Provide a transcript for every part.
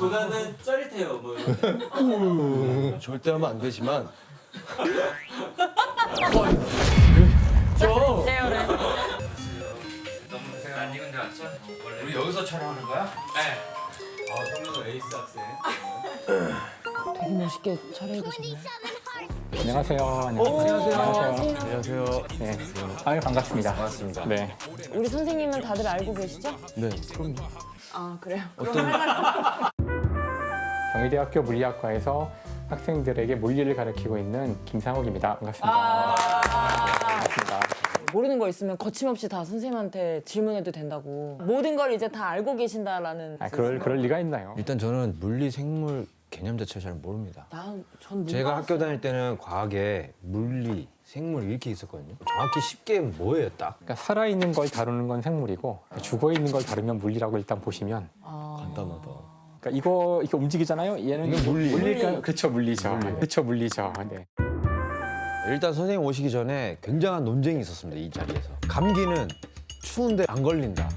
보다는 짜릿해요. 뭐 이런. 절대 하면 안 되지만 저. 너무 고생 안 익은 데 왔죠? 원래 우리 여기서 촬영하는 거야? 네. 아 성민호 에이스 학생. 되게 멋있게 차려입으셨네. 안녕하세요. 안녕하세요. 네. 아유 반갑습니다. 반갑습니다. 네. 우리 선생님은 다들 알고 계시죠? 네, 그럼요. 아 그래요? 경희대학교 물리학과에서 학생들에게 물리를 가르치고 있는 김상욱입니다. 반갑습니다. 반갑습니다. 모르는 거 있으면 거침없이 다 선생님한테 질문해도 된다고. 모든 걸 이제 다 알고 계신다라는. 그럴 리가 있나요? 일단 저는 물리, 생물 개념 자체를 잘 모릅니다. 전 제가 학교 다닐 때는 과학에 물리, 생물 이렇게 있었거든요. 정확히 쉽게 뭐예요, 딱? 그러니까 살아있는 걸 다루는 건 생물이고 죽어있는 걸 다루면 물리라고 일단 보시면 간단하다. 그러니까 이거 움직이잖아요. 얘는 이건 물리. 그렇죠, 물리죠. 그렇죠, 물리죠. 네. 일단 선생님 오시기 전에 굉장한 논쟁이 있었습니다, 이 자리에서. 감기는 추운데 안 걸린다.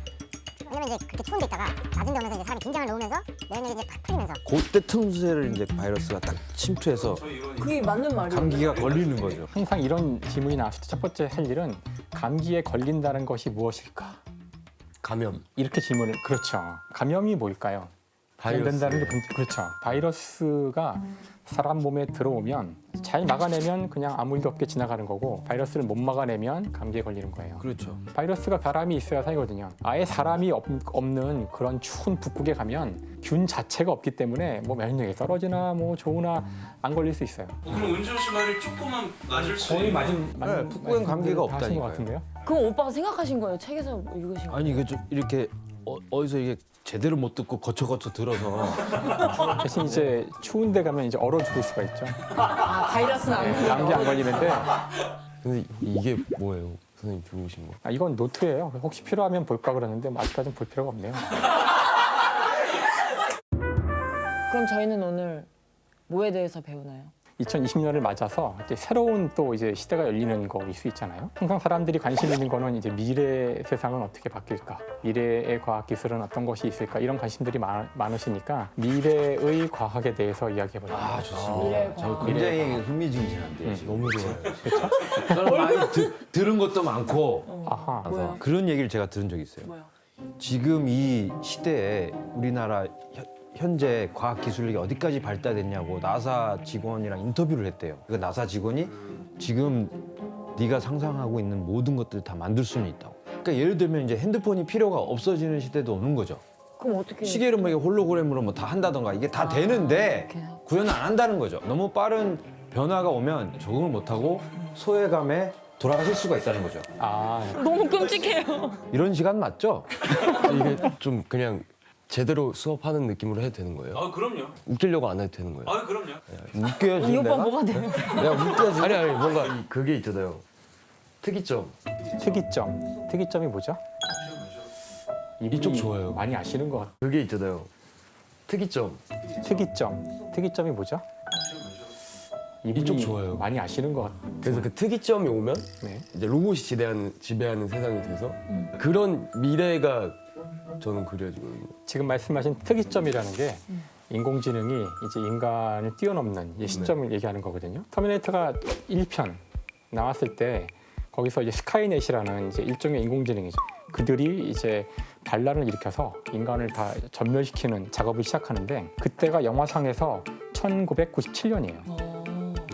왜냐면 이제 그렇게 추운 데 있다가 낮은 데 오면서 이제 사람이 긴장을 놓으면서 면역력이 이제 팍 풀리면서 그때 틈새를 이제 바이러스가 딱 침투해서 그게 맞는 말이에요. 감기가 걸리는 거죠. 항상 이런 질문이 나왔을 때 첫 번째 할 일은 감기에 걸린다는 것이 무엇일까? 감염. 이렇게 질문을 그렇죠. 감염이 뭘까요? 감염된다는 게 그렇죠. 바이러스가 사람 몸에 들어오면 잘 막아내면 그냥 아무 일도 없게 지나가는 거고 바이러스를 못 막아내면 감기에 걸리는 거예요. 그렇죠. 바이러스가 사람이 있어야 살거든요. 아예 사람이 없는 그런 추운 북극에 가면 균 자체가 없기 때문에 뭐 면역력이 떨어지나 뭐 좋으나 안 걸릴 수 있어요. 그럼 은지호 씨 말을 조금만 맞을 수 거의 있는. 맞은 북극엔 감기가 하신 것 없다니까요. 같은데요. 그럼 오빠가 생각하신 거예요? 책에서 읽으신 거? 아니 이게 좀 이렇게 어디서 이게 제대로 못 듣고 거쳐 들어서 대신 이제 추운 데 가면 이제 얼어 죽을 수가 있죠. 아 바이러스는 안 걸려. 감기 안 걸리는데 근데 이게 뭐예요? 선생님 들어오신 거. 이건 노트예요. 혹시 필요하면 볼까 그러는데 뭐 아직까지는 볼 필요가 없네요. 그럼 저희는 오늘 뭐에 대해서 배우나요? 2020년을 맞아서 이제 새로운 또 이제 시대가 열리는 거일 수 있잖아요. 항상 사람들이 관심 있는 거는 이제 미래 세상은 어떻게 바뀔까, 미래의 과학 기술은 어떤 것이 있을까 이런 관심들이 많으시니까 미래의 과학에 대해서 이야기해보려고. 아 좋습니다. 미래의 저 과학. 굉장히 흥미진진한데 지금. 너무 좋아요. 그렇죠? 저는 많이 들은 것도 많고 아하. 뭐야? 그런 얘기를 제가 들은 적이 있어요. 뭐야? 지금 이 시대에 우리나라 현재 과학 기술력이 어디까지 발달됐냐고 나사 직원이랑 인터뷰를 했대요. 그 나사 직원이 지금 네가 상상하고 있는 모든 것들을 다 만들 수는 있다고. 그러니까 예를 들면 이제 핸드폰이 필요가 없어지는 시대도 오는 거죠. 그럼 어떻게? 시계를 뭐 이게 홀로그램으로 뭐 다 한다던가 이게 다 되는데 이렇게. 구현을 안 한다는 거죠. 너무 빠른 변화가 오면 적응을 못하고 소외감에 돌아가실 수가 있다는 거죠. 아, 너무 끔찍해요. 이런 시간 맞죠? 이게 좀 그냥 제대로 수업하는 느낌으로 해도 되는 거예요? 아 그럼요. 웃기려고 안 해도 되는 거예요? 아 그럼요. 웃겨요 이 지금 오빠 내가? 뭐가 돼요? 내가 웃겨야지. 아니 뭔가 그게 있잖아요. 특이점. 특이점이 뭐죠? 이쪽 좋아요. 많이 아시는 것 같아요. 그게 있잖아요. 특이점. 특이점이 뭐죠? 이쪽 이분이 좋아요. 많이 아시는 것 같아요. 그래서 그 특이점이 오면 네. 이제 로봇이 지배하는 세상이 돼서 그런 미래가 저는 그려지거든요. 지금 말씀하신 특이점이라는 게 인공지능이 이제 인간을 뛰어넘는 이 시점을 얘기하는 거거든요. 터미네이터가 1편 나왔을 때 거기서 이제 스카이넷이라는 이제 일종의 인공지능이죠. 그들이 이제 반란을 일으켜서 인간을 다 전멸시키는 작업을 시작하는데 그때가 영화상에서 1997년이에요.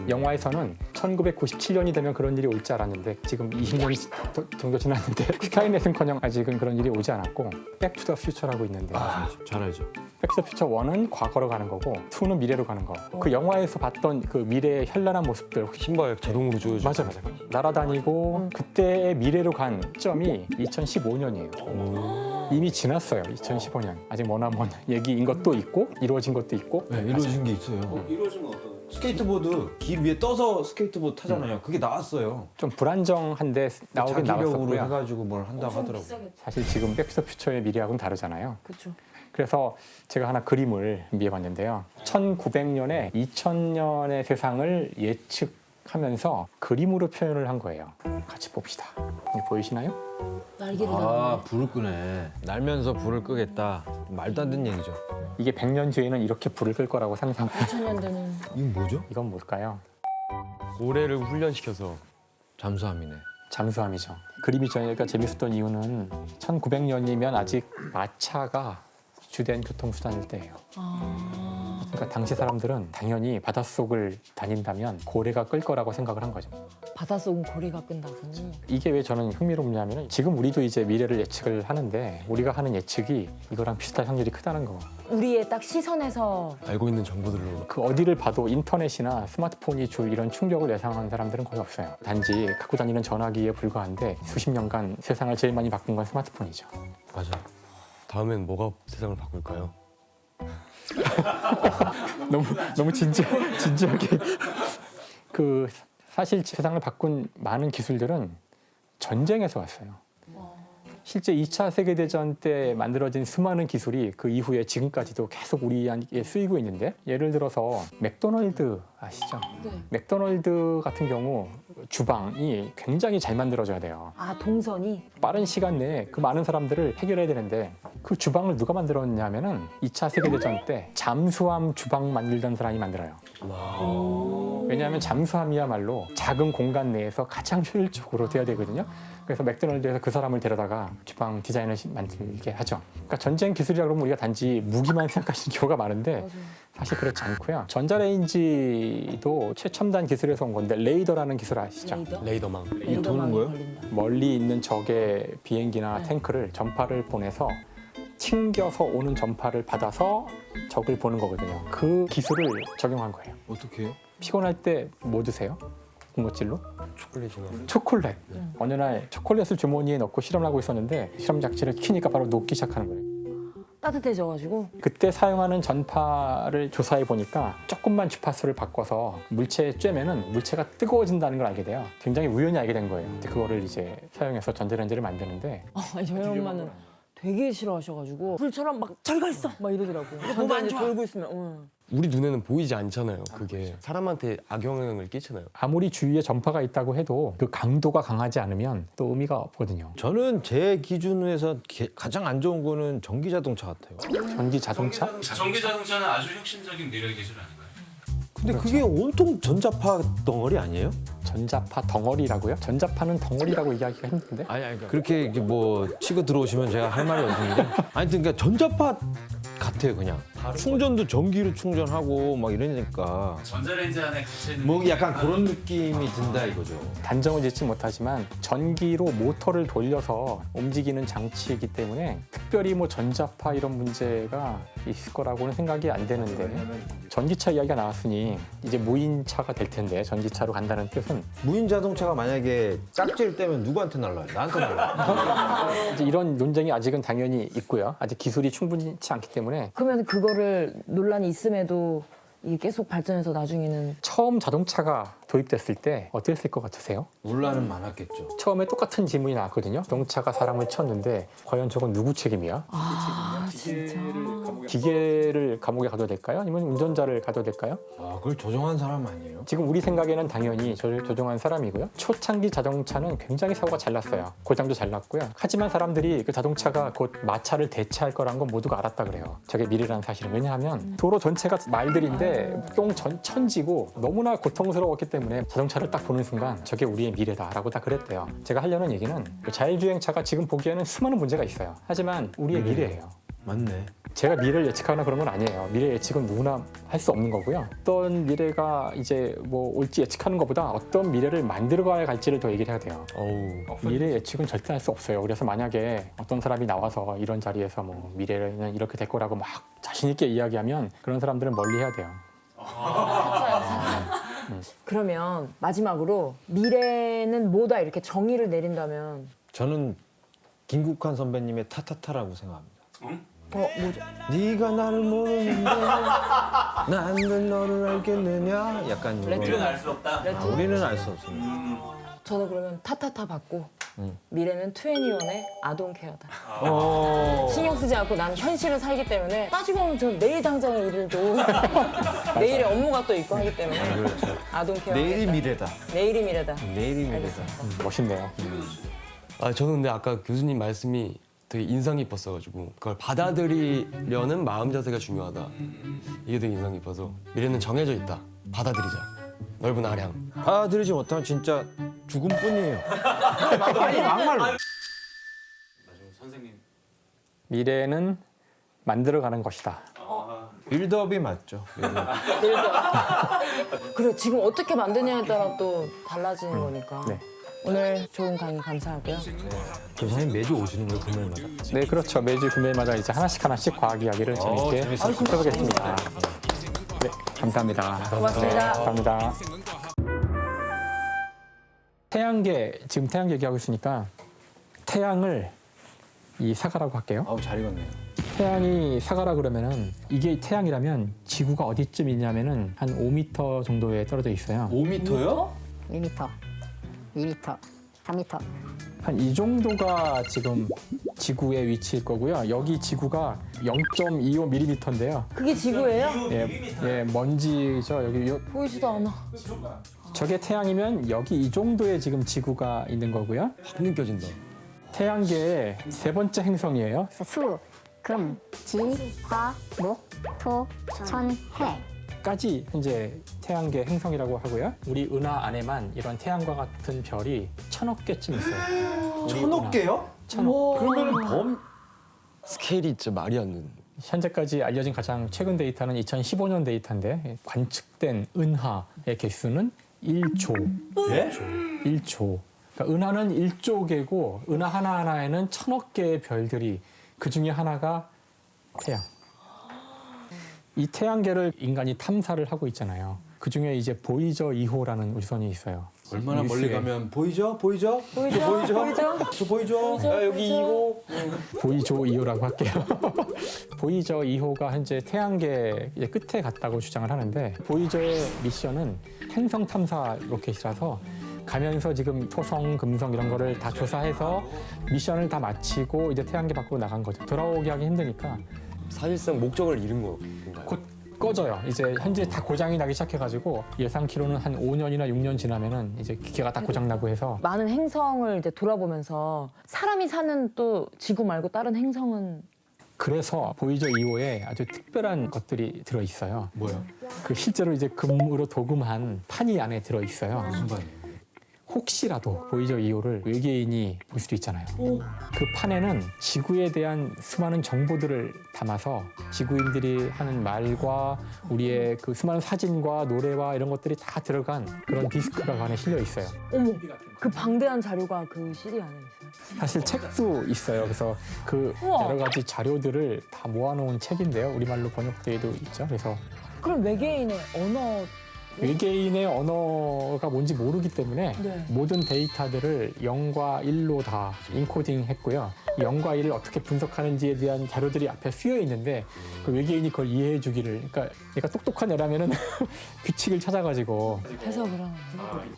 영화에서는 1997년이 되면 그런 일이 올 줄 알았는데 지금 20년 정도 지났는데 스카이넷은커녕 아직은 그런 일이 오지 않았고 백투더 퓨처라고 있는데 잘 알죠. 백투더 퓨처 1은 과거로 가는 거고 2는 미래로 가는 거. 그 영화에서 봤던 그 미래의 현란한 모습들 혹시 신발 자동으로 조여져. 맞아. 날아다니고 그때의 미래로 간 점이 2015년이에요. 이미 지났어요. 2015년. 아직 머나먼 얘기인 것도 있고 이루어진 것도 있고. 네, 이루어진 게 있어요. 이루어진 건 어떤? 스케이트보드 길 위에 떠서 스케이트보드 타잖아요. 그게 나왔어요. 좀 불안정한데 나오긴 자기력으로 나왔었고요. 해가지고 뭘 한다고 하더라고요. 사실 지금 백투더 퓨처의 미래하고는 다르잖아요. 그렇죠. 그래서 제가 하나 그림을 준비해봤는데요. 1900년에 2000년의 세상을 예측하면서 그림으로 표현을 한 거예요. 같이 봅시다. 보이시나요? 날개를 아 불을 끄네. 날면서 불을 끄겠다. 말도 안 되는 얘기죠. 이게 100년 뒤에는 이렇게 불을 끌 거라고 상상. 2000년대는 이건 뭐죠? 이건 뭘까요? 고래를 훈련시켜서 잠수함이네. 잠수함이죠. 그림이 저희가 재밌었던 이유는 1900년이면 아직 마차가 주된 교통수단일 때예요. 그러니까 당시 사람들은 당연히 바닷속을 다닌다면 고래가 끌 거라고 생각을 한 거죠. 바닷속은 고래가 끈다고. 이게 왜 저는 흥미롭냐면 지금 우리도 이제 미래를 예측을 하는데 우리가 하는 예측이 이거랑 비슷할 확률이 크다는 거. 우리의 딱 시선에서 알고 있는 정보들로 그 어디를 봐도 인터넷이나 스마트폰이 줄 이런 충격을 예상하는 사람들은 거의 없어요. 단지 갖고 다니는 전화기에 불과한데 수십 년간 세상을 제일 많이 바꾼 건 스마트폰이죠. 맞아. 다음엔 뭐가 세상을 바꿀까요? 너무 진지하게 그 사실 세상을 바꾼 많은 기술들은 전쟁에서 왔어요. 실제 2차 세계대전 때 만들어진 수많은 기술이 그 이후에 지금까지도 계속 우리에게 쓰이고 있는데 예를 들어서 맥도널드 아시죠? 네. 맥도널드 같은 경우 주방이 굉장히 잘 만들어져야 돼요. 아 동선이 빠른 시간 내에 그 많은 사람들을 해결해야 되는데 그 주방을 누가 만들었냐면은 2차 세계대전 때 잠수함 주방 만들던 사람이 만들어요. 왜냐하면 잠수함이야말로 작은 공간 내에서 가장 효율적으로 돼야 되거든요. 그래서 맥도날드에서 그 사람을 데려다가 주방 디자인을 만들게 하죠. 그러니까 전쟁 기술이라 그러면 우리가 단지 무기만 생각하시는 경우가 많은데 사실 그렇지 않고요. 전자레인지도 최첨단 기술에서 온 건데 레이더라는 기술 아시죠? 레이더? 레이더망. 이거 도는 거예요? 걸린다. 멀리 있는 적의 비행기나 네. 탱크를 전파를 보내서 튕겨서 오는 전파를 받아서 적을 보는 거거든요. 그 기술을 적용한 거예요. 어떻게 해요? 피곤할 때 뭐 드세요? 군것질로? 초콜릿이나 초콜릿. 어느 날 초콜릿을 주머니에 넣고 실험을 하고 있었는데 실험 장치를 켜니까 바로 녹기 시작하는 거예요. 따뜻해져가지고 그때 사용하는 전파를 조사해 보니까 조금만 주파수를 바꿔서 물체에 쬐면은 물체가 뜨거워진다는 걸 알게 돼요. 굉장히 우연히 알게 된 거예요. 근데 그거를 이제 사용해서 전자레인지를 만드는데 저희 엄마는 되게 싫어하셔가지고 불처럼 막 잘 가 있어 막 이러더라고. 전자레인지 돌고 있으면 우리 눈에는 보이지 않잖아요. 그게 사람한테 악영향을 끼치나요? 아무리 주위에 전파가 있다고 해도 그 강도가 강하지 않으면 또 의미가 없거든요. 저는 제 기준에서 가장 안 좋은 거는 전기 자동차 같아요. 전기 자동차? 전기 자동차는 아주 혁신적인 미래 기술 아닌가요? 근데 그게 온통 전자파 덩어리 아니에요? 전자파 덩어리라고요? 전자파는 덩어리라고 얘기하기가 힘든데? 아니 그렇게 이렇게 뭐 치고 들어오시면 제가 할 말이 없는데 아니 그러니까 전자파 같아요 그냥 충전도 전기로 충전하고 막 이러니까 전자레인지 안에 갇혀 있는 뭐 약간 그런 느낌이 든다 이거죠. 단정을 짓지 못하지만 전기로 모터를 돌려서 움직이는 장치이기 때문에 특별히 뭐 전자파 이런 문제가 있을 거라고는 생각이 안 되는데 전기차 이야기가 나왔으니 이제 무인차가 될 텐데 전기차로 간다는 뜻은 무인 자동차가 만약에 짝지를 떼면 누구한테 날라요? 나한테 날라요. 이제 이런 논쟁이 아직은 당연히 있고요. 아직 기술이 충분치 않기 때문에 그러면 그거를 논란이 있음에도 이게 계속 발전해서 나중에는 처음 자동차가 도입됐을 때 어땠을 것 같으세요? 논란은 많았겠죠. 처음에 똑같은 질문이 나왔거든요. 자동차가 사람을 쳤는데 과연 저건 누구 책임이야? 아 진짜 기계를 감옥에 가둬야 될까요? 아니면 운전자를 가둬야 될까요? 아 그걸 조종한 사람 아니에요? 지금 우리 생각에는 당연히 저를 조종한 사람이고요. 초창기 자동차는 굉장히 사고가 잘 났어요. 고장도 잘 났고요. 하지만 사람들이 그 자동차가 곧 마차를 대체할 거라는 건 모두가 알았다 그래요. 저게 미래라는 사실은. 왜냐하면 도로 전체가 말들인데 천지고 너무나 고통스러웠기 때문에 자동차를 딱 보는 순간 저게 우리의 미래다라고 다 그랬대요. 제가 하려는 얘기는 자율주행차가 지금 보기에는 수많은 문제가 있어요. 하지만 우리의 미래예요. 맞네. 제가 미래를 예측하거나 그런 건 아니에요. 미래 예측은 누구나 할 수 없는 거고요. 어떤 미래가 이제 뭐 올지 예측하는 것보다 어떤 미래를 만들어가야 갈지를 더 얘기를 해야 돼요. 어우. 미래 예측은 절대 할 수 없어요. 그래서 만약에 어떤 사람이 나와서 이런 자리에서 뭐 미래는 이렇게 될 거라고 막 자신 있게 이야기하면 그런 사람들은 멀리 해야 돼요. 그러면 마지막으로 미래는 뭐다 이렇게 정의를 내린다면 저는 김국환 선배님의 타타타라고 생각합니다. 뭐죠? 네가 나를 모르는데 난 늘 너를 알겠느냐? 약간 이런. 우리는 알 수 없다. 아, 우리는 알 수 없습니다. 저는 그러면 타타타 받고 미래는 21의 아동케어다. 신경 쓰지 않고 나는 현실을 살기 때문에 따지고 보면 저 내일 당장의 일도 내일의 업무가 또 있고 하기 때문에 그렇죠. 아동케어 내일이 미래다. 내일이 미래다. 내일이 미래다. 알겠습니다. 멋있네요. 저는 근데 아까 교수님 말씀이 되게 인상 깊었어가지고 그걸 받아들이려는 마음 자세가 중요하다. 이게 되게 인상 깊어서 미래는 정해져 있다. 받아들이자. 넓은 아량. 받아들이지 못하면 진짜 죽음뿐이에요. 아니 막말로. 맞아요, 선생님. 미래는 만들어가는 것이다. 빌드업이 맞죠. 그래 지금 어떻게 만드냐에 따라 또 달라지는 거니까. 네. 오늘 좋은 강의 감사하고요. 교수님 매주 오시는 거예요, 금요일마다? 네, 그렇죠. 매주 금요일마다 이제 하나씩 과학 이야기를 재밌게 재밌었어요. 해보겠습니다. 네, 감사합니다. 고맙습니다. 감사합니다. 태양계, 지금 태양계 얘기하고 있으니까 태양을 이 사과라고 할게요. 아우 잘 익었네요. 태양이 사과라 그러면은 이게 태양이라면 지구가 어디쯤 있냐면은 한 5m 정도에 떨어져 있어요. 5m요? 1m, 2m, 3m. 한 이 정도가 지금 지구의 위치일 거고요. 여기 지구가 0.25mm인데요. 그게 지구예요? 예, 먼지죠. 여기 보이지도 않아. 저게 태양이면 여기 이 정도의 지금 지구가 있는 거고요. 확 느껴진다. 태양계의 세 번째 행성이에요. 수, 금, 지, 화, 목, 토, 천, 해. 까지 현재 태양계 행성이라고 하고요. 우리 은하 안에만 이런 태양과 같은 별이 1000억 개쯤 있어요. 우리 1000억 은하. 개요? 1000억. 그러면은 스케일이 진짜 말이 안 되는. 현재까지 알려진 가장 최근 데이터는 2015년 데이터인데 관측된 은하의 개수는 1조. 예? 1조. 그러니까 은하는 1조 개고 은하 하나하나에는 1000억 개의 별들이 그 중에 하나가 태양. 이 태양계를 인간이 탐사를 하고 있잖아요. 그 중에 이제 보이저 2호라는 우주선이 있어요. 얼마나 멀리 뉴스에 가면 보이죠? 보이죠? 보이죠? 저 보이죠? 보이죠? 저 보이죠? 보이죠? 야, 여기 보이죠? 2호. 보이저 2호라고 할게요. 보이저 2호가 현재 태양계 이제 끝에 갔다고 주장을 하는데 보이저의 미션은 행성 탐사 로켓이라서 가면서 지금 토성, 금성 이런 거를 다 조사해서 미션을 다 마치고 이제 태양계 밖으로 나간 거죠. 돌아오기 하기 힘드니까 사실상 목적을 잃은 건가요? 곧 꺼져요. 이제 현재 다 고장이 나기 시작해가지고 예상키로는 한 5년이나 6년 지나면은 이제 기계가 다 고장 나고 해서 많은 행성을 이제 돌아보면서 사람이 사는 또 지구 말고 다른 행성은 그래서 보이저 2호에 아주 특별한 것들이 들어 있어요. 뭐야? 그 실제로 이제 금으로 도금한 판이 안에 들어 있어요. 무슨 반이에요? 혹시라도 보이저 2호를 외계인이 볼 수도 있잖아요. 그 판에는 지구에 대한 수많은 정보들을 담아서 지구인들이 하는 말과 우리의 그 수많은 사진과 노래와 이런 것들이 다 들어간 그런 디스크가 그 안에 실려 있어요. 어머 그 방대한 자료가 그 CD 안에 있어요. 사실 책도 있어요. 그래서 그 우와. 여러 가지 자료들을 다 모아놓은 책인데요. 우리말로 번역되어도 있죠. 그래서 그럼 외계인의 언어 외계인의 언어가 뭔지 모르기 때문에 네. 모든 데이터들을 0과 1로 다 인코딩했고요. 0과 1을 어떻게 분석하는지에 대한 자료들이 앞에 쓰여 있는데 그 외계인이 그걸 이해해 주기를 그러니까 얘가 똑똑한 애라면은 규칙을 찾아가지고 해석을 하는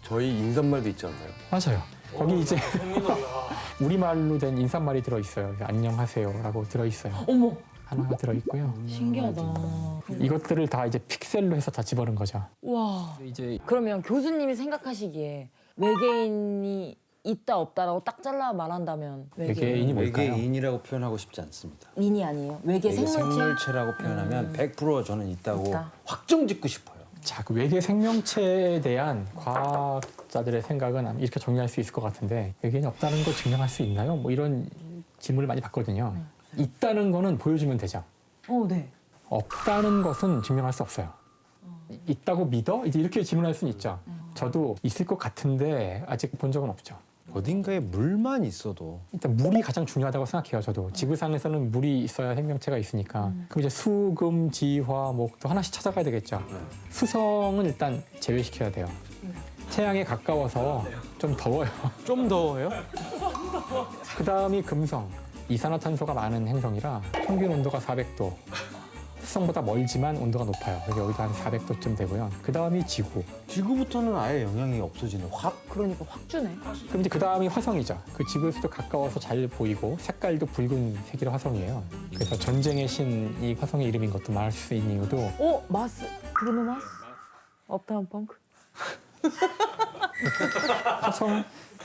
저희 인사말도 있지 않나요? 맞아요. 거기 이제 우리말로 된 인사말이 들어있어요. 안녕하세요라고 들어있어요. 어머 하나가 들어있고요. 신기하다. 이것들을 다 이제 픽셀로 해서 다 집어넣은 거죠. 와 이제 그러면 교수님이 생각하시기에 외계인이 있다 없다라고 딱 잘라 말한다면 외계인이 뭘까요? 외계인이라고 표현하고 싶지 않습니다. 인이 아니에요? 외계 생물체? 생물체라고 표현하면 100% 저는 있다고 있다. 확정 짓고 싶어요. 자, 그 외계 생명체에 대한 과학자들의 생각은 이렇게 정리할 수 있을 것 같은데 외계인이 없다는 걸 증명할 수 있나요? 뭐 이런 질문을 많이 받거든요. 있다는 거는 보여주면 되죠. 네. 없다는 것은 증명할 수 없어요. 있다고 믿어? 이제 이렇게 질문할 수는 있죠. 저도 있을 것 같은데 아직 본 적은 없죠. 어딘가에 물만 있어도 일단 물이 가장 중요하다고 생각해요. 저도 지구상에서는 물이 있어야 생명체가 있으니까. 그럼 이제 수, 금, 지, 화, 목 또 하나씩 찾아가야 되겠죠. 수성은 일단 제외시켜야 돼요. 태양에 가까워서 좀 더워요. 좀 더워요? 그 다음이 금성. 이산화탄소가 많은 행성이라 평균 온도가 400도. 수성보다 멀지만 온도가 높아요. 그래서 여기도 한 400도쯤 되고요. 그 다음이 지구. 지구부터는 아예 영향이 없어지는 확. 그러니까 확 주네. 그럼 이제 그 다음이 화성이죠. 그 지구에서도 가까워서 잘 보이고 색깔도 붉은색이라 화성이에요. 그래서 전쟁의 신이 화성의 이름인 것도 말할 수 있는 이유도 마스 브루노 마스? 업타운 펑크?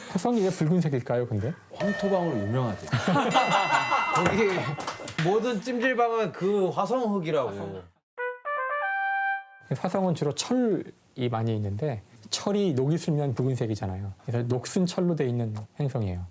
화성이 왜 붉은색일까요, 근데? 황토방으로 유명하대. 거기 모든 찜질방은 그 화성흙이라고. 화성은 주로 철이 많이 있는데 철이 녹이 슬면 붉은색이잖아요. 그래서 녹슨 철로 돼 있는 행성이에요.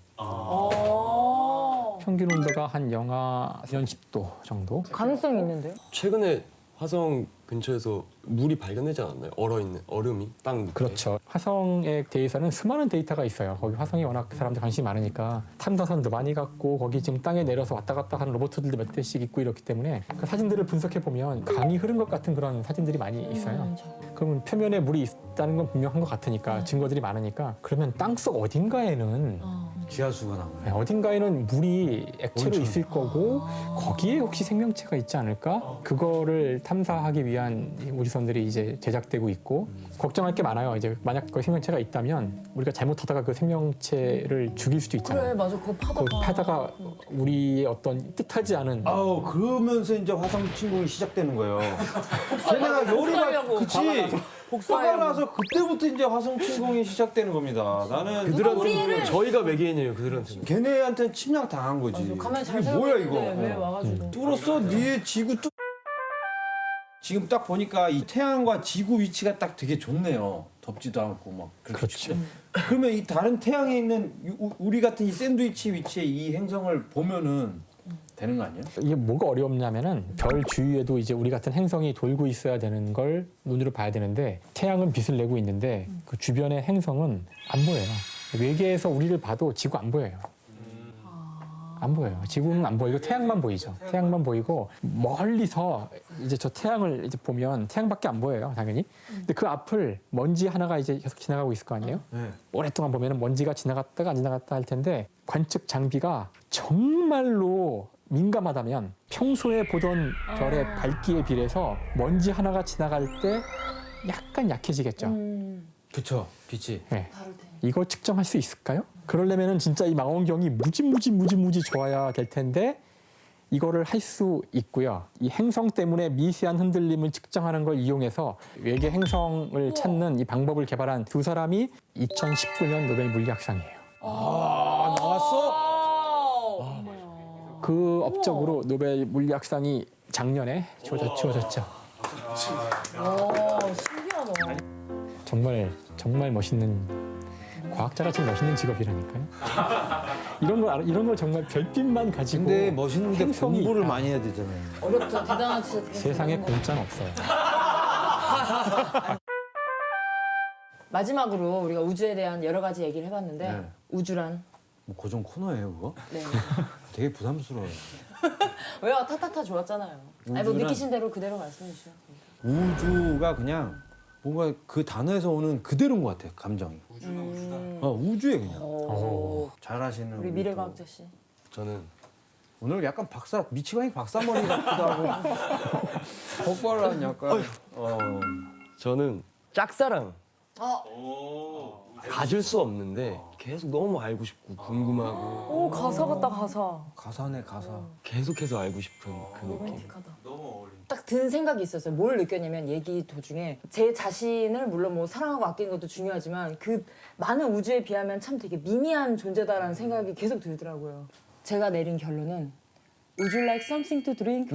평균 온도가 한 영하 10도 정도. 가능성이 있는데요? 최근에 화성 근처에서 물이 발견되지 않았나요? 얼어있는 얼음이 땅 밑에. 그렇죠. 화성에 대해서는 수많은 데이터가 있어요. 거기 화성이 워낙 사람들 관심이 많으니까 탐사선도 많이 갔고 거기 지금 땅에 내려서 왔다 갔다 하는 로봇들도 몇 대씩 있고 이렇기 때문에 그 사진들을 분석해 보면 강이 흐른 것 같은 그런 사진들이 많이 있어요. 그러면 표면에 물이 있다는 건 분명한 것 같으니까 증거들이 많으니까 그러면 땅속 어딘가에는 지하수가 나오네. 어딘가에는 물이 액체로 온천. 있을 거고 거기에 혹시 생명체가 있지 않을까? 그거를 탐사하기 위한 우주선들이 이제 제작되고 있고 걱정할 게 많아요. 이제 만약 그 생명체가 있다면 우리가 잘못하다가 그 생명체를 죽일 수도 있잖아요. 그래 맞아 그거 파다가. 그 파다가 우리의 어떤 뜻하지 않은 아우 그러면서 이제 화성 침공이 시작되는 거예요. 걔네가 요리가 그치. 화가 나서 그때부터 이제 화성 침공이 시작되는 겁니다. 나는 그들한테는 저희가 외계인이에요. 그들한테는. 걔네한테는 침략 당한 거지. 가만히 잘 이게 뭐야 살고 이거? 있는데 왜 와가지고. 뚫었어? 니의 지구 뚫. 지금 딱 보니까 이 태양과 지구 위치가 딱 되게 좋네요. 덥지도 않고 막. 그렇죠. 그러면 이 다른 태양에 있는 우리 같은 이 샌드위치 위치에 이 행성을 보면은 되는 거 아니야? 이게 뭐가 어렵냐면은 별 주위에도 이제 우리 같은 행성이 돌고 있어야 되는 걸 눈으로 봐야 되는데 태양은 빛을 내고 있는데 그 주변의 행성은 안 보여요. 외계에서 우리를 봐도 지구 안 보여요. 안 보여요. 지구는 안 보이고 태양만 보이죠. 태양만 보이고 멀리서 이제 저 태양을 이제 보면 태양밖에 안 보여요, 당연히. 근데 그 앞을 먼지 하나가 이제 계속 지나가고 있을 거 아니에요? 네. 오랫동안 보면은 먼지가 지나갔다가 안 지나갔다 할 텐데 관측 장비가 정말로 민감하다면 평소에 보던 별의 밝기에 비례서 먼지 하나가 지나갈 때 약간 약해지겠죠. 그쵸. 빛이. 네. 다를 테. 이거 측정할 수 있을까요? 그러려면은 진짜 이 망원경이 무지 좋아야 될 텐데 이거를 할 수 있고요. 이 행성 때문에 미세한 흔들림을 측정하는 걸 이용해서 외계 행성을 찾는 이 방법을 개발한 두 사람이 2019년 노벨 물리학상이에요. 아 나왔어? 그 업적으로 노벨 물리학상이 작년에 주어졌죠. 와 신기하다. 정말 멋있는 과학자가 제일 멋있는 직업이라니까요. 이런 걸 정말 별빛만 가지고 근데 멋있는데 행성이 공부를 있다. 많이 해야 되잖아요. 어렵죠. 대단한 진짜. 세상에 공짜는 없어요. 마지막으로 우리가 우주에 대한 여러 가지 얘기를 해봤는데 네. 우주란 뭐 고정 코너예요 그거? 네. 되게 부담스러워요. 왜요? 타타타 좋았잖아요. 아니 뭐 우주란- 느끼신 대로 그대로 말씀해 주시죠. 우주가 그냥 뭔가 그 단어에서 오는 그대로인 것 같아요 감정이. 우주에 그냥. 잘하시는 우리 또 미래과학자 씨. 저는 오늘 약간 미치광이 박사머리 같기도 하고 폭발한 약간 저는 짝사랑 가질 수 없는데 계속 너무 알고 싶고 궁금하고 오 가사 같다 가사. 가사네 가사. 계속해서 알고 싶은 그 느낌. 로맨틱하다. 딱 든 생각이 있었어요. 뭘 느꼈냐면 얘기 도중에 제 자신을 물론 뭐 사랑하고 아끼는 것도 중요하지만 그 많은 우주에 비하면 참 되게 미미한 존재다라는 생각이 계속 들더라고요. 제가 내린 결론은 Would you like something to drink?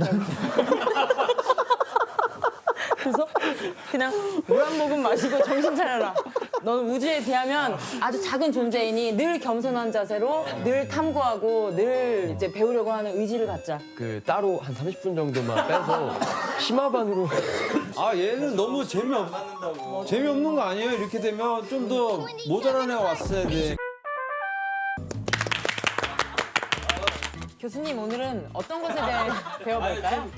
그래서 그냥 물 한 모금 마시고 정신 차려라. 넌 우주에 비하면 아주 작은 존재이니 늘 겸손한 자세로 늘 탐구하고 늘 이제 배우려고 하는 의지를 갖자. 그 따로 한 30분 정도만 빼서 심화반으로 아 얘는 너무 재미없는 거 아니에요? 이렇게 되면 좀 더 모자란 애가 왔어야 돼. 교수님 오늘은 어떤 것에 대해 배워볼까요?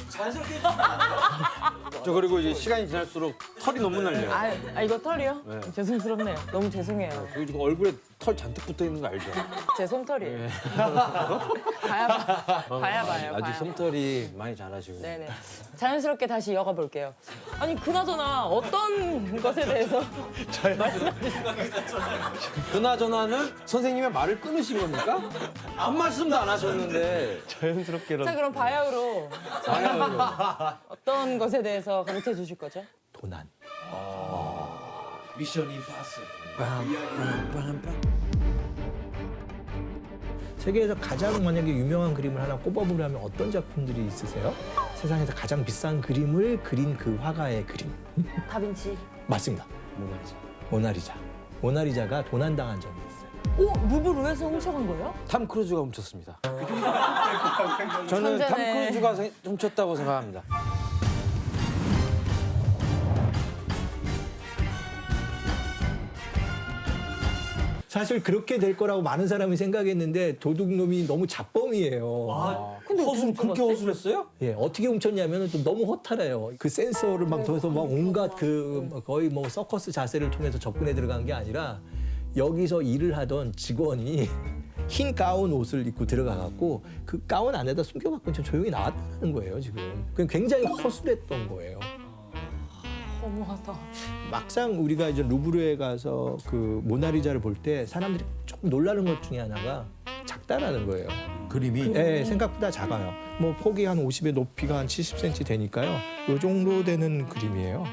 저 그리고 이제 시간이 지날수록 털이 너무 날려요. 아 이거 털이요? 네. 죄송스럽네요. 너무 죄송해요. 그리고 얼굴에 털 잔뜩 붙어 있는 거 알죠? 제 솜털이에요. 봐야. 아직 솜털이 많이 자라시고. 네네. 자연스럽게 다시 이어가 볼게요. 아니 그나저나 어떤 것에 대해서 그나저나는 선생님의 말을 끊으신 겁니까? 한 말씀도 안 하셨는데. 자연스럽게 자 그럼 바야흐로 어떤 것에 대해서 가르쳐 주실 거죠? 도난. 미션 임파서블. 세계에서 가장 만약에 유명한 그림을 하나 꼽아보려면 어떤 작품들이 있으세요? 세상에서 가장 비싼 그림을 그린 그 화가의 그림. 다빈치. 맞습니다. 모나리자. 모나리자가 도난당한 적이 있어요. 오, 루브르에서 훔쳐간 거예요? 탐 크루즈가 훔쳤습니다. 저는 탐 천재네. 크루즈가 훔쳤다고 생각합니다. 사실 그렇게 될 거라고 많은 사람이 생각했는데 도둑놈이 너무 잡범이에요. 근데 어떻게 그렇게 훔쳐갔지? 허술했어요? 예, 어떻게 훔쳤냐면 좀 너무 허탈해요. 그 센서를 막 통해서 막 온갖 그 거의 뭐 서커스 자세를 통해서 접근해 들어간 게 아니라 여기서 일을 하던 직원이 흰 가운 옷을 입고 들어가갖고 그 가운 안에다 숨겨갖고 좀 조용히 나왔다는 거예요, 지금. 그냥 굉장히 허술했던 거예요. 너무하다. 막상 우리가 이제 루브르에 가서 그 모나리자를 볼 때 사람들이 조금 놀라는 것 중에 하나가 작다라는 거예요. 그림이 네, 생각보다 작아요. 뭐 폭이 한 50에 높이가 한 70cm 되니까요. 요 정도 되는 그림이에요.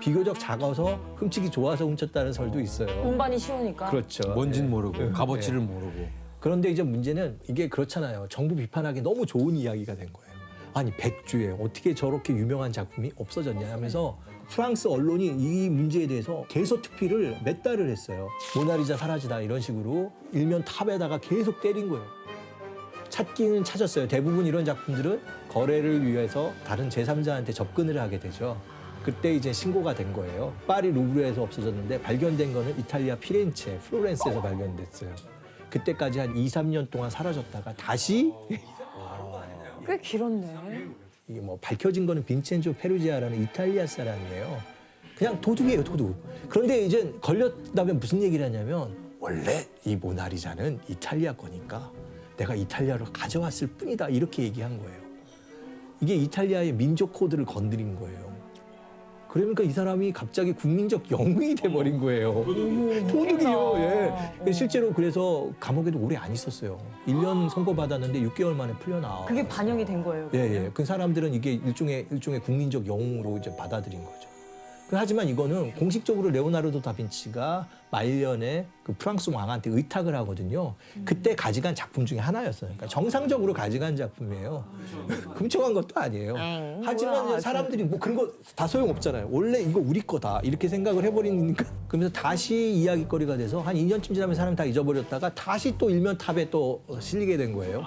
비교적 작아서 훔치기 좋아서 훔쳤다는 설도 있어요. 운반이 쉬우니까. 그렇죠. 뭔진 네. 모르고 네. 값어치를 모르고. 그런데 이제 문제는 이게 그렇잖아요. 정부 비판하기 너무 좋은 이야기가 된 거예요. 아니 백주에 어떻게 저렇게 유명한 작품이 없어졌냐 하면서 프랑스 언론이 이 문제에 대해서 대서특필을 몇 달을 했어요. 모나리자 사라지다 이런 식으로 일면 탑에다가 계속 때린 거예요. 찾기는 찾았어요. 대부분 이런 작품들은 거래를 위해서 다른 제3자한테 접근을 하게 되죠. 그때 이제 신고가 된 거예요. 파리 루브르에서 없어졌는데 발견된 거는 이탈리아 피렌체, 플로렌스에서 발견됐어요. 그때까지 한 2, 3년 동안 사라졌다가 다시 꽤 길었네. 이게 뭐 밝혀진 거는 빈첸조 페루지아라는 이탈리아 사람이에요. 그냥 도둑이에요, 도둑. 그런데 이제 걸렸다면 무슨 얘기를 하냐면 원래 이 모나리자는 이탈리아 거니까 내가 이탈리아로 가져왔을 뿐이다 이렇게 얘기한 거예요. 이게 이탈리아의 민족 코드를 건드린 거예요. 그러니까 이 사람이 갑자기 국민적 영웅이 돼버린 거예요. 도둑이요. 예. 실제로 그래서 감옥에도 오래 안 있었어요. 1년 선고받았는데 6개월 만에 풀려나와. 그게 반영이 된 거예요. 예, 예. 그 사람들은 이게 일종의 국민적 영웅으로 이제 받아들인 거죠. 하지만 이거는 공식적으로 레오나르도 다빈치가 말년에 그 프랑스 왕한테 의탁을 하거든요. 그때 가져간 작품 중에 하나였어요. 그러니까 정상적으로 가져간 작품이에요. 훔쳐간 것도 아니에요. 하지만 뭐야, 사람들이 뭐 그런 거 다 소용없잖아요. 원래 이거 우리 거다 이렇게 생각을 해버리니까 그러면서 다시 이야기거리가 돼서 한 2년쯤 지나면 사람 다 잊어버렸다가 다시 또 일면탑에 또 실리게 된 거예요.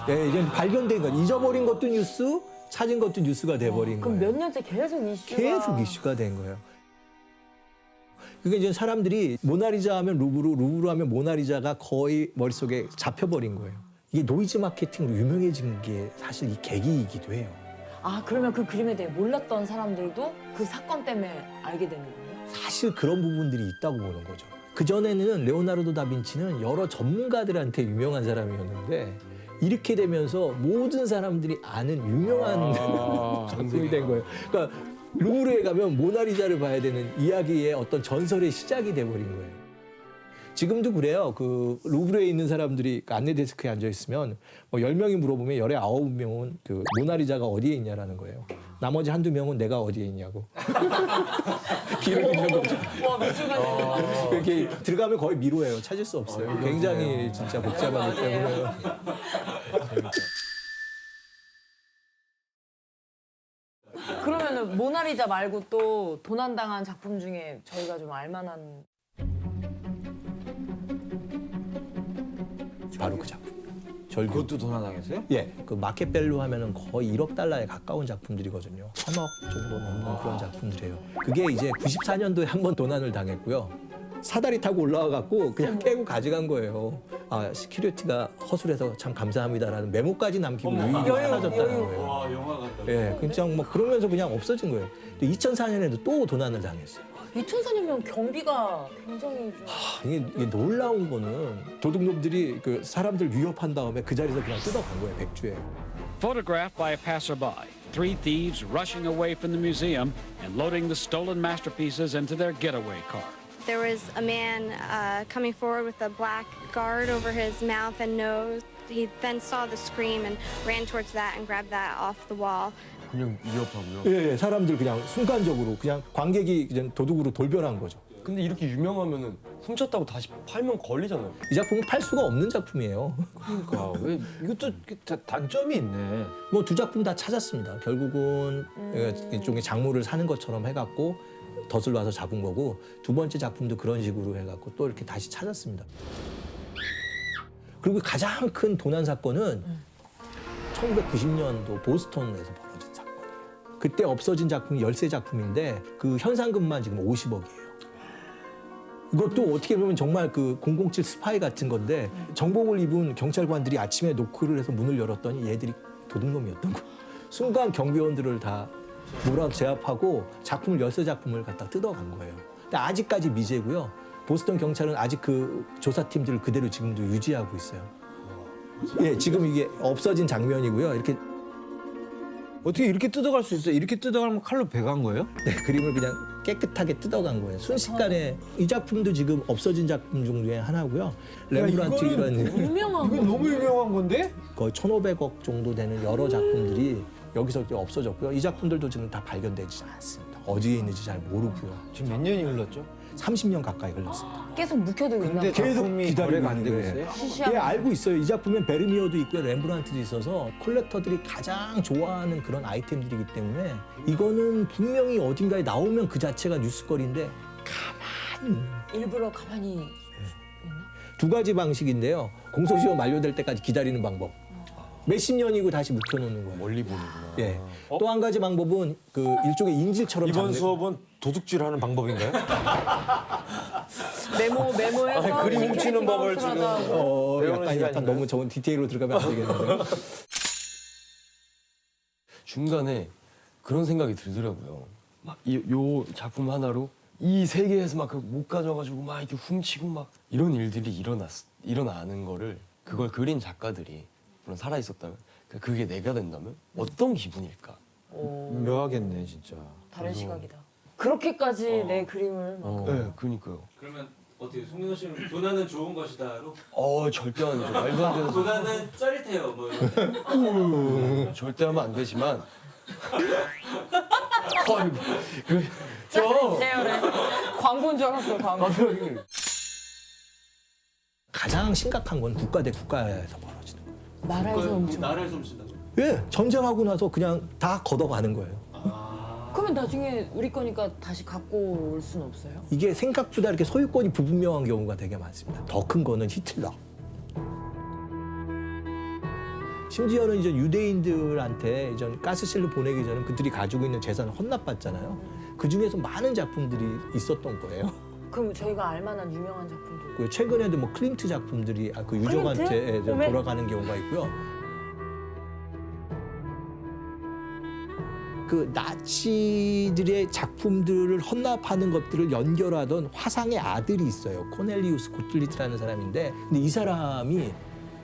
예, 이제 발견된 거 잊어버린 것도 뉴스, 찾은 것도 뉴스가 돼버린 그럼 거예요. 몇 년째 계속 이슈가. 계속 이슈가 된 거예요. 그게 이제 사람들이 모나리자 하면 루브르, 루브르 하면 모나리자가 거의 머릿속에 잡혀버린 거예요. 이게 노이즈 마케팅으로 유명해진 게 사실 이 계기이기도 해요. 아, 그러면 그 그림에 대해 몰랐던 사람들도 그 사건 때문에 알게 되는 거예요? 사실 그런 부분들이 있다고 보는 거죠. 그전에는 레오나르도 다빈치는 여러 전문가들한테 유명한 사람이었는데 이렇게 되면서 모든 사람들이 아는 유명한 작품이 된 거예요. 그러니까 루브르에 가면 모나리자를 봐야 되는 이야기의 어떤 전설의 시작이 돼버린 거예요. 지금도 그래요. 그 루브르에 있는 사람들이 안내 데스크에 앉아 있으면 뭐 10명이 물어보면 19명은 그 모나리자가 어디에 있냐라는 거예요. 나머지 한두 명은 내가 어디에 있냐고. 기록 있는 거죠. 와, 미술관에. 이렇게 들어가면 거의 미로예요. 찾을 수 없어요. 굉장히 진짜 복잡하기 때문에. 그러면은 모나리자 말고 또 도난당한 작품 중에 저희가 좀 알만한. 바로 그 작품. 절규. 그것도 도난당했어요? 예, 그 마켓벨로 하면은 거의 1억 달러에 가까운 작품들이거든요. 3억 정도 넘는 그런 작품들이에요. 그게 이제 94년도에 한 번 도난을 당했고요. 사다리 타고 올라와 갖고 그냥 깨고 가져간 거예요. 아, 시큐리티가 허술해서 참 감사합니다라는 메모까지 남기고 유인이 사라졌다는 거예요. 와 영화 같다. 예, 그냥 뭐 그러면서 그냥 없어진 거예요. 2004년에도 또 도난을 당했어요. 2004년이면 경비가 굉장히 좀. 이게 놀라운 거는 도둑놈들이 그 사람들 위협한 다음에 그 자리에서 그냥 뜯어간 거예요, 백주에. Photographed by a passerby, three thieves rushing away from the museum and loading the stolen masterpieces into their getaway car. There was a man coming forward with a black guard over his mouth and nose. He then saw the screen and ran towards that and grabbed that off the wall. 그냥 위협하고요. 예, 사람들 그냥 순간적으로 그냥 관객이 그냥 도둑으로 돌변한 거죠. 근데 이렇게 유명하면은 훔쳤다고 다시 팔면 걸리잖아요. 이 작품은 팔 수가 없는 작품이에요. 그러니까 왜 이것도 단점이 있네. 뭐 두 작품 다 찾았습니다. 결국은 일종의 작물을 사는 것처럼 해갖고 덫을 놔서 잡은 거고 두 번째 작품도 그런 식으로 해갖고 또 이렇게 다시 찾았습니다. 그리고 가장 큰 도난 사건은 1990년도 보스턴에서 벌어진 사건이에요. 그때 없어진 작품이 13작품인데 그 현상금만 지금 50억이에요. 이것도 어떻게 보면 정말 그 007 스파이 같은 건데 정복을 입은 경찰관들이 아침에 노크를 해서 문을 열었더니 얘들이 도둑놈이었던 거예요. 순간 경비원들을 다 몰아 제압하고 작품을 13작품을 갖다 뜯어간 거예요. 근데 아직까지 미제고요. 보스턴 경찰은 아직 그 조사팀들을 그대로 지금도 유지하고 있어요. 예, 지금 이게 없어진 장면이고요. 이렇게 어떻게 이렇게 뜯어갈 수 있어요? 이렇게 뜯어가면 칼로 베간 거예요? 네, 그림을 그냥 깨끗하게 뜯어간 거예요. 순식간에 이 작품도 지금 없어진 작품 중에 하나고요. 렘브란트 이런 유명한 이건 너무 유명한 건데? 거의 1,500억 정도 되는 여러 작품들이 여기서 없어졌고요. 이 작품들도 지금 다 발견되지 않습니다. 어디에 있는지 잘 모르고요. 지금 몇 년이 흘렀죠? 30년 가까이 걸렸습니다. 계속 묵혀두고 있나 근데 보다. 작품이 기다리고 거래가 안 있는 되고 거예요. 있어요? 시시하게. 예, 알고 있어요. 이 작품엔 베르미어도 있고요, 렘브란트도 있어서 콜렉터들이 가장 좋아하는 그런 아이템들이기 때문에 이거는 분명히 어딘가에 나오면 그 자체가 뉴스거리인데 가만히 일부러 가만히 두 가지 방식인데요. 공소시효 만료될 때까지 기다리는 방법. 몇십 년이고 다시 묵혀놓는 거예요. 멀리 보는구나. 예. 또 한 가지 방법은 그 일종의 인질처럼 이번 잡는- 수업은 도둑질하는 방법인가요? 메모해서 그림 훔치는 법을 지금 배우는 약간 시간인가요? 너무 좋은 디테일로 들어가면 안 되겠는데요. 중간에 그런 생각이 들더라고요. 막 요 작품 하나로 이 세계에서 막 못 가져가지고 막 이렇게 훔치고 막 이런 일들이 일어나는 거를 그걸 그린 작가들이 물론 살아 있었다면 그게 내가 된다면 어떤 기분일까? 묘하겠네 진짜. 다른 시각이다. 그렇게까지 내 그림을 막 네, 그러니까요. 그러면 어떻게 송민호 씨는 도난은 좋은 것이다로? 절대 아니죠. 말도 안 되는 소리. 도난은 짜릿해요. 뭐 이런. 절대 하면 안 되지만. 세열해. 광고인 줄 알았어, 광고. 가장 심각한 건 국가 대 국가에서 벌어지는 거예요. 나라에서 훔쳐. 나라에서 훔친다고? 예, 전쟁하고 나서 그냥 다 걷어가는 거예요. 그러면 나중에 우리 거니까 다시 갖고 올 수는 없어요? 이게 생각보다 이렇게 소유권이 불분명한 경우가 되게 많습니다. 더 큰 거는 히틀러. 심지어는 이제 유대인들한테 이전 가스실로 보내기 전에 그들이 가지고 있는 재산을 헌납받잖아요. 그 중에서 많은 작품들이 있었던 거예요. 그럼 저희가 알만한 유명한 작품도 그 최근에도 뭐 클림트 작품들이 그 유족한테 클림트? 돌아가는 경우가 있고요. 그 나치들의 작품들을 헌납하는 것들을 연결하던 화상의 아들이 있어요. 코넬리우스 고틀리트라는 사람인데, 근데 이 사람이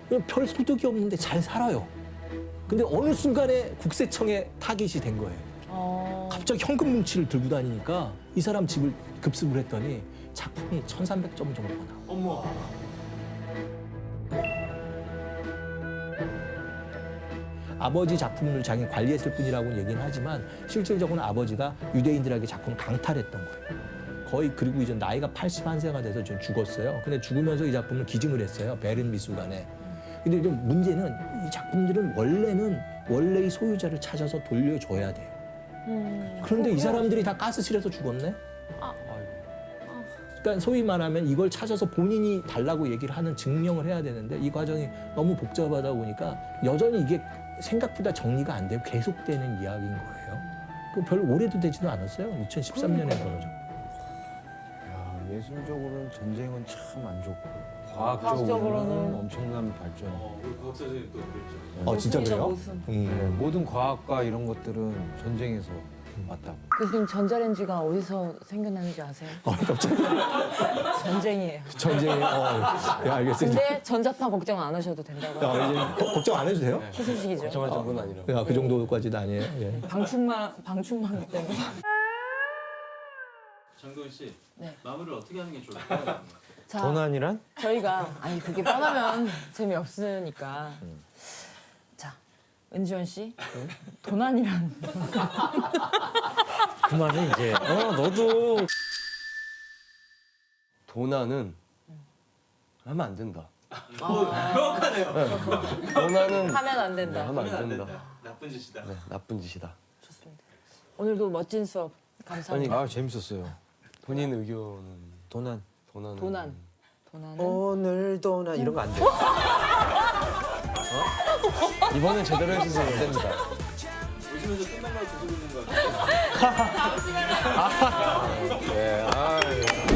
그냥 별 소득이 없는데 잘 살아요. 근데 어느 순간에 국세청에 타깃이 된 거예요. 갑자기 현금 뭉치를 들고 다니니까 이 사람 집을 급습을 했더니 작품이 1,300점 정도가 나와요. 어머. 아버지 작품을 자기 관리했을 뿐이라고 얘기는 하지만 실질적으로는 아버지가 유대인들에게 작품을 강탈했던 거예요. 거의 그리고 이제 나이가 81세가 돼서 좀 죽었어요. 근데 죽으면서 이 작품을 기증을 했어요. 베른 미술관에. 근데 좀 문제는 이 작품들은 원래는 원래의 소유자를 찾아서 돌려줘야 돼요. 그런데 이 사람들이 다 가스실에서 죽었네? 그러니까 소위 말하면 이걸 찾아서 본인이 달라고 얘기를 하는 증명을 해야 되는데 이 과정이 너무 복잡하다 보니까 여전히 이게 생각보다 정리가 안 되고 계속되는 이야기인 거예요. 그 별 오래도 되지도 않았어요. 2013년에 벌어졌고. 야, 예술적으로는 전쟁은 참 안 좋고 과학적으로는 과학적으로는 엄청난 발전. 우리 과학 선생님 또 그랬죠. 진짜 그래요? 무슨. 네, 모든 과학과 이런 것들은 전쟁에서 왔다고. 교수님 전자레인지가 어디서 생겨나는지 아세요? 갑자기 전쟁이에요. 전쟁이. 예, 알겠습니다. 근데 전자파 걱정 안 하셔도 된다고. 이제 걱정 안 해도 돼요? 희소식이죠. 정말 정도는 아니라. 야, 그 정도까지는 아니에요. 예. 방충망 때문에. 장도연 씨, 네. 마무리를 어떻게 하는 게 좋을까요? 자, 도난이란? 저희가 아니 그게 뻔하면 재미없으니까. 자, 은지원 씨, 도난이란 그만해 이제. 너도 도나는 하면 안 된다. 명확하네요. 도나는 하면 안 된다. 하면 안 된다. 나쁜 짓이다. 네, 나쁜 짓이다. 좋습니다. 오늘도 멋진 수업 감사합니다. 아 재밌었어요. 본인 의견은 도난. 도나는 도난. 도난은 오늘도 나 이런 거 안 돼. 이번엔 제대로 해주세요. 안 됩니다. 웃으면서 끝난 걸 보고 있는 거 같아요. 네, 아.